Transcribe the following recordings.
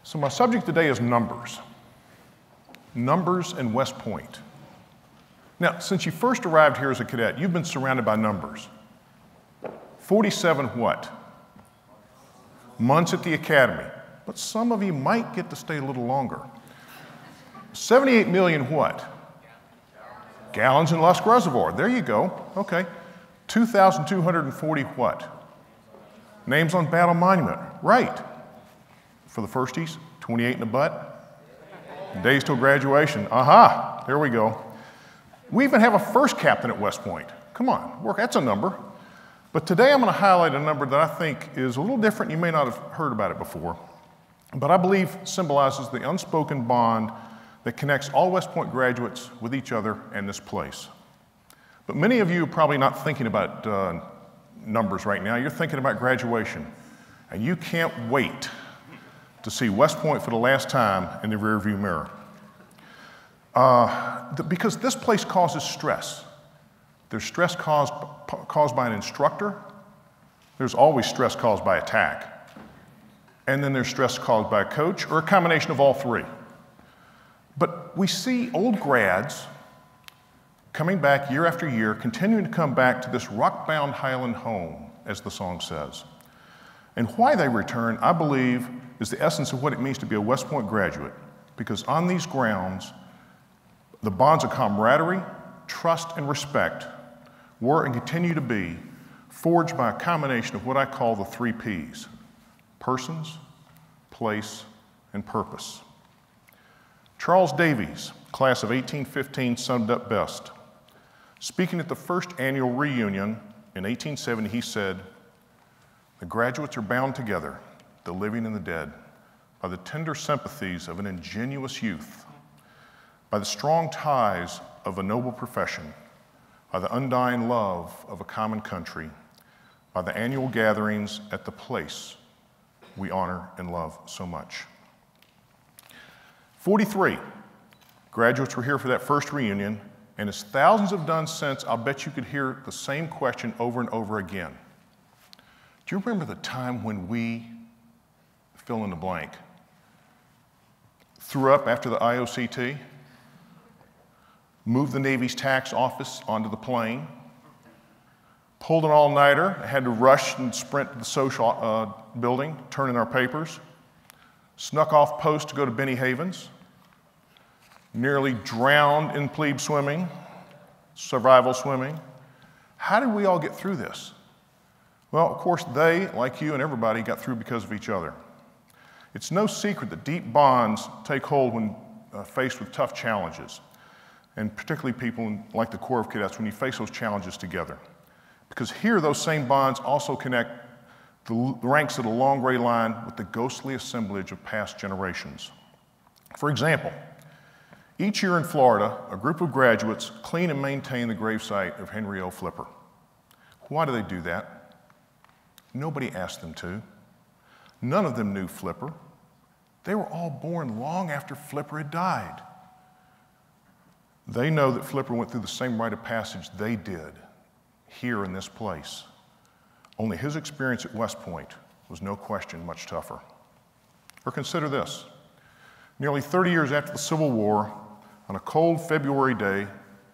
So my subject today is numbers. Numbers in West Point. Now, since you first arrived here as a cadet, you've been surrounded by numbers. 47 what? Months at the academy. But some of you might get to stay a little longer. 78 million what? Gallons in Lusk Reservoir. There you go. Okay. 2,240 what? Names on battle monument. Right. For the firsties, 28 in the butt. Days till graduation. Aha. There we go. We even have a first captain at West Point. Come on, work. That's a number. But today I'm going to highlight a number that I think is a little different. You may not have heard about it before, but I believe symbolizes the unspoken bond that connects all West Point graduates with each other and this place. But many of you are probably not thinking about numbers right now. You're thinking about graduation, and you can't wait to see West Point for the last time in the rearview mirror. Because this place causes stress. There's stress caused by an instructor. There's always stress caused by attack. And then there's stress caused by a coach, or a combination of all three. But we see old grads coming back year after year, continuing to come back to this rock-bound Highland home, as the song says. And why they return, I believe, is the essence of what it means to be a West Point graduate. Because on these grounds, the bonds of camaraderie, trust, and respect were and continue to be forged by a combination of what I call the 3 Ps: persons, place, and purpose. Charles Davies, class of 1815, summed up best. Speaking at the first annual reunion in 1870, he said, "The graduates are bound together, the living and the dead, by the tender sympathies of an ingenuous youth, by the strong ties of a noble profession, by the undying love of a common country, by the annual gatherings at the place we honor and love so much." 43 graduates were here for that first reunion, and as thousands have done since, I'll bet you could hear the same question over and over again. Do you remember the time when we, fill in the blank, threw up after the IOCT? Moved the Navy's tax office onto the plane, pulled an all-nighter, had to rush and sprint to the social building, turn in our papers, snuck off post to go to Benny Havens, nearly drowned in plebe swimming, survival swimming. How did we all get through this? Well, of course, they, like you and everybody, got through because of each other. It's no secret that deep bonds take hold when faced with tough challenges, and particularly people like the Corps of Cadets when you face those challenges together. Because here, those same bonds also connect the ranks of the long gray line with the ghostly assemblage of past generations. For example, each year in Florida, a group of graduates clean and maintain the gravesite of Henry O. Flipper. Why do they do that? Nobody asked them to. None of them knew Flipper. They were all born long after Flipper had died. They know that Flipper went through the same rite of passage they did here in this place. Only his experience at West Point was no question much tougher. Or consider this. Nearly 30 years after the Civil War, on a cold February day,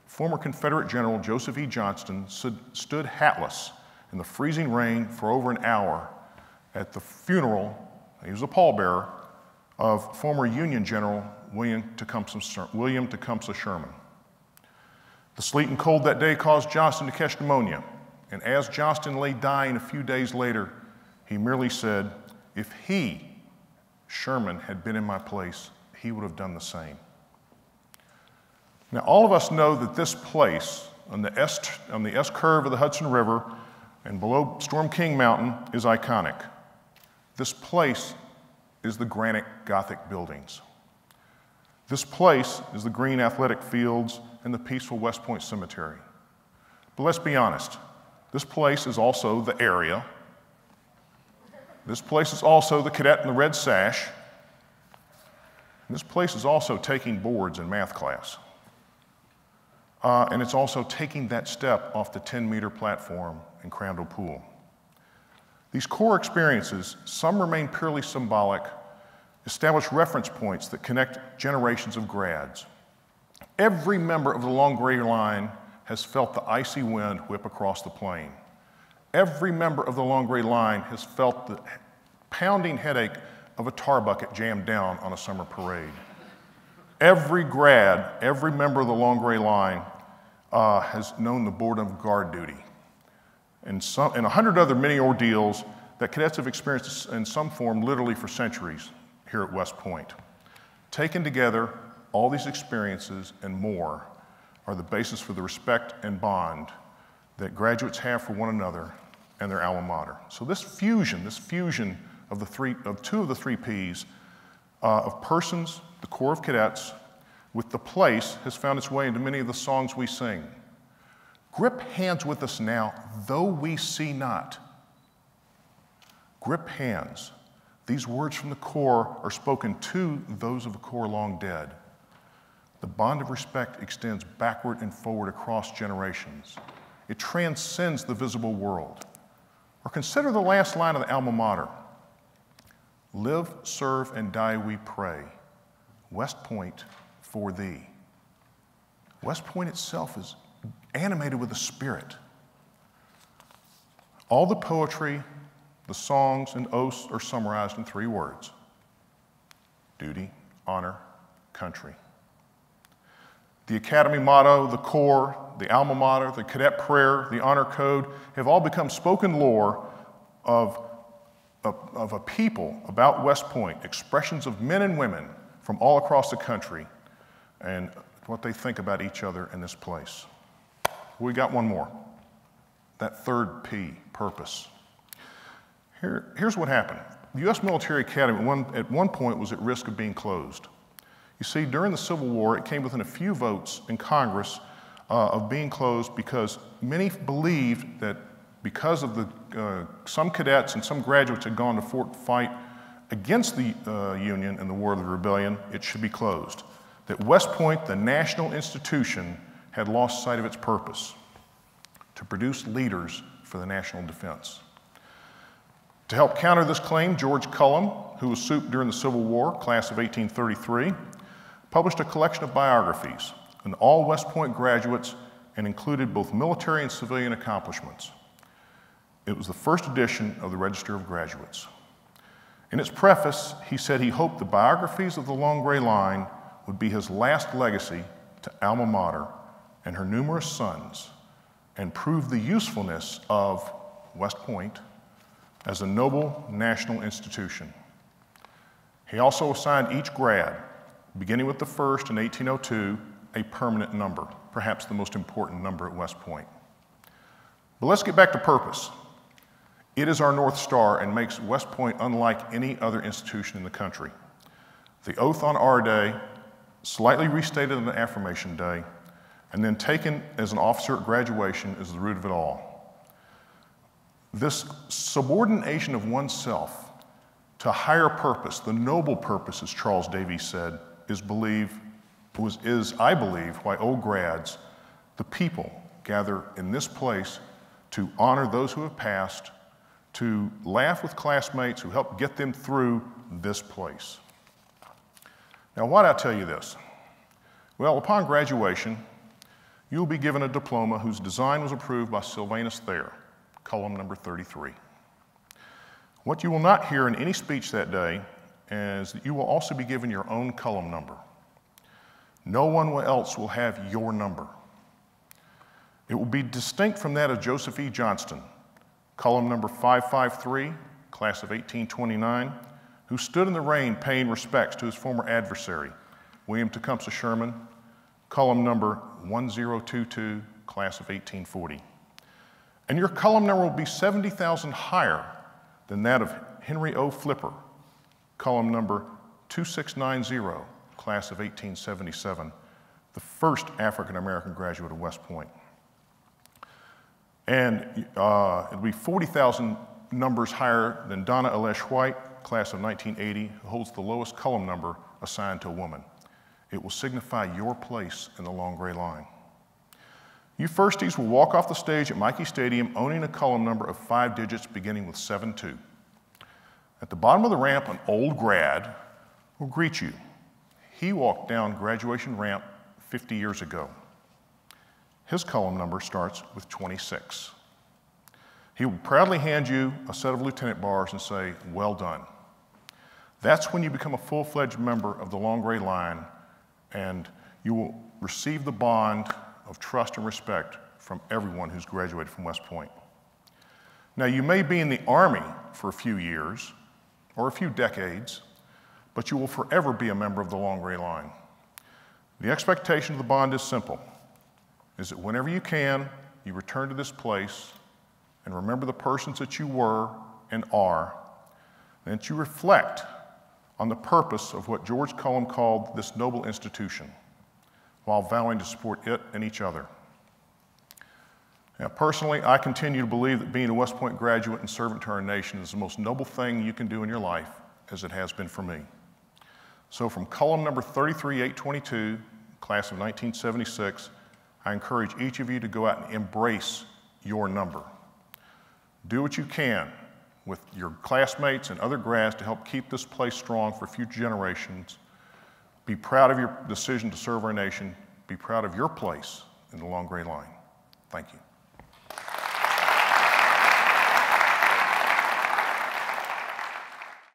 former Confederate General Joseph E. Johnston stood hatless in the freezing rain for over an hour at the funeral, he was a pallbearer, of former Union General William Tecumseh Sherman. The sleet and cold that day caused Johnston to catch pneumonia, and as Johnston lay dying a few days later, he merely said, "If he, Sherman, had been in my place, he would have done the same." Now, all of us know that this place on the S curve of the Hudson River and below Storm King Mountain is iconic. This place is the granite Gothic buildings. This place is the green athletic fields and the peaceful West Point Cemetery. But let's be honest, this place is also the area. This place is also the cadet in the red sash. And this place is also taking boards in math class. And it's also taking that step off the 10-meter platform in Crandall Pool. These core experiences, some remain purely symbolic, establish reference points that connect generations of grads. Every member of the long gray line has felt the icy wind whip across the plain. Every member of the long gray line has felt the pounding headache of a tar bucket jammed down on a summer parade. Every grad, every member of the long gray line has known the boredom of guard duty and 100 other many ordeals that cadets have experienced in some form literally for centuries here at West Point. Taken together, all these experiences and more are the basis for the respect and bond that graduates have for one another and their alma mater. So this fusion of two of the three P's of persons, the Corps of Cadets, with the place has found its way into many of the songs we sing. Grip hands with us now, though we see not. Grip hands. These words from the Corps are spoken to those of the Corps long dead. The bond of respect extends backward and forward across generations. It transcends the visible world. Or consider the last line of the alma mater. Live, serve, and die we pray. West Point for thee. West Point itself is animated with a spirit. All the poetry, the songs, and oaths are summarized in 3 words: duty, honor, country. The Academy motto, the Corps, the alma mater, the cadet prayer, the honor code have all become spoken lore of a people about West Point, expressions of men and women from all across the country and what they think about each other in this place. We got one more, that third P, purpose. Here's what happened. The U.S. Military Academy at one point was at risk of being closed. You see, during the Civil War, it came within a few votes in Congress of being closed because many believed that because of some cadets and some graduates had gone to fight against the Union in the War of the Rebellion, it should be closed. That West Point, the national institution, had lost sight of its purpose: to produce leaders for the national defense. To help counter this claim, George Cullom, who was SOUP during the Civil War, class of 1833, published a collection of biographies on all West Point graduates and included both military and civilian accomplishments. It was the first edition of the Register of Graduates. In its preface, he said he hoped the biographies of the Long Gray Line would be his last legacy to alma mater and her numerous sons, and prove the usefulness of West Point as a noble national institution. He also assigned each grad, beginning with the first in 1802, a permanent number, perhaps the most important number at West Point. But let's get back to purpose. It is our North Star and makes West Point unlike any other institution in the country. The oath on our day, slightly restated on the affirmation day, and then taken as an officer at graduation is the root of it all. This subordination of oneself to higher purpose, the noble purpose, as Charles Davies said, is, I believe, why old grads, the people, gather in this place to honor those who have passed, to laugh with classmates who helped get them through this place. Now, why did I tell you this? Well, upon graduation, you'll be given a diploma whose design was approved by Sylvanus Thayer, column number 33. What you will not hear in any speech that day is that you will also be given your own column number. No one else will have your number. It will be distinct from that of Joseph E. Johnston, column number 553, class of 1829, who stood in the rain paying respects to his former adversary, William Tecumseh Sherman, column number 1022, class of 1840. And your column number will be 70,000 higher than that of Henry O. Flipper, column number 2690, class of 1877, the first African-American graduate of West Point. And it'll be 40,000 numbers higher than Donna Alesh White, class of 1980, who holds the lowest column number assigned to a woman. It will signify your place in the Long Gray Line. You firsties will walk off the stage at Michie Stadium owning a column number of 5 digits beginning with 72. At the bottom of the ramp, an old grad will greet you. He walked down graduation ramp 50 years ago. His column number starts with 26. He will proudly hand you a set of lieutenant bars and say, "Well done." That's when you become a full-fledged member of the Long Gray Line, and you will receive the bond of trust and respect from everyone who's graduated from West Point. Now, you may be in the Army for a few years or a few decades, but you will forever be a member of the Long Gray Line. The expectation of the bond is simple, is that whenever you can, you return to this place and remember the persons that you were and are, and that you reflect on the purpose of what George Cullum called this noble institution, while vowing to support it and each other. Now, personally, I continue to believe that being a West Point graduate and servant to our nation is the most noble thing you can do in your life, as it has been for me. So from column number 33822, class of 1976, I encourage each of you to go out and embrace your number. Do what you can with your classmates and other grads to help keep this place strong for future generations. Be proud of your decision to serve our nation. Be proud of your place in the Long Gray Line. Thank you.